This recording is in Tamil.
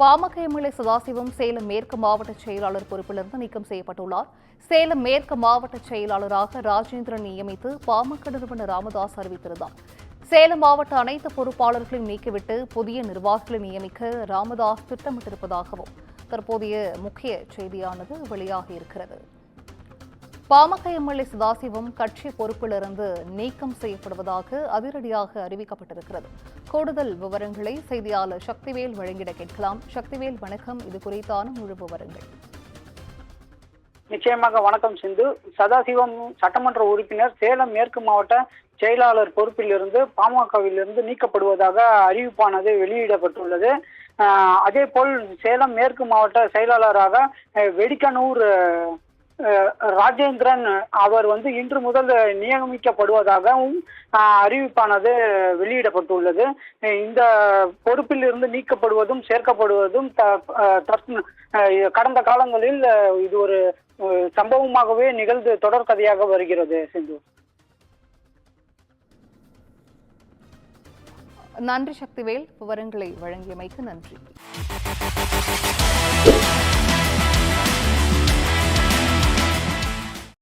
பாமக எம்எல்ஏ சதாசிவம் சேலம் மேற்கு மாவட்ட செயலாளர் பொறுப்பிலிருந்து நீக்கம் செய்யப்பட்டுள்ளார். சேலம் மேற்கு மாவட்ட செயலாளராக ராஜேந்திரன் நியமித்து பாமக நிறுவனர் ராமதாஸ் அறிவித்திருந்தார். சேலம் மாவட்ட அனைத்து பொறுப்பாளர்களையும் நீக்கிவிட்டு புதிய நிர்வாகிகளை நியமிக்க ராமதாஸ் திட்டமிட்டிருப்பதாகவும் தற்போதைய முக்கிய செய்தியானது வெளியாகியிருக்கிறது. பாமக எம்எல்ஏ சதாசிவம் கட்சி பொறுப்பிலிருந்து நீக்கம் செய்யப்படுவதாக அதிரடியாக அறிவிக்கப்பட்டிருக்கிறது. கூடுதல் விவரங்களை செய்தியாளர் சக்திவேல் வழங்கிட கேட்கலாம். சக்திவேல், வணக்கம். இது குறித்தான முழு விவரங்கள். நிச்சயமாக வணக்கம் சிந்து. சதாசிவம் சட்டமன்ற உறுப்பினர் சேலம் மேற்கு மாவட்ட செயலாளர் பொறுப்பிலிருந்து பாமகவிலிருந்து நீக்கப்படுவதாக அறிவிப்பானது வெளியிடப்பட்டுள்ளது. அதேபோல் சேலம் மேற்கு மாவட்ட செயலாளராக வெடிக்கனூர் ராஜேந்திரன் அவர் இன்று முதல் நியமிக்கப்படுவதாகவும் அறிவிப்பானது வெளியிடப்பட்டுள்ளது. இந்த பொறுப்பில் இருந்து நீக்கப்படுவதும் சேர்க்கப்படுவதும் கடந்த காலங்களில் இது ஒரு சம்பவமாகவே நிகழ்ந்து தொடர்கதையாக வருகிறது. சிந்து, நன்றி. சக்திவேல், விவரங்களை வழங்கியமைக்கு நன்றி.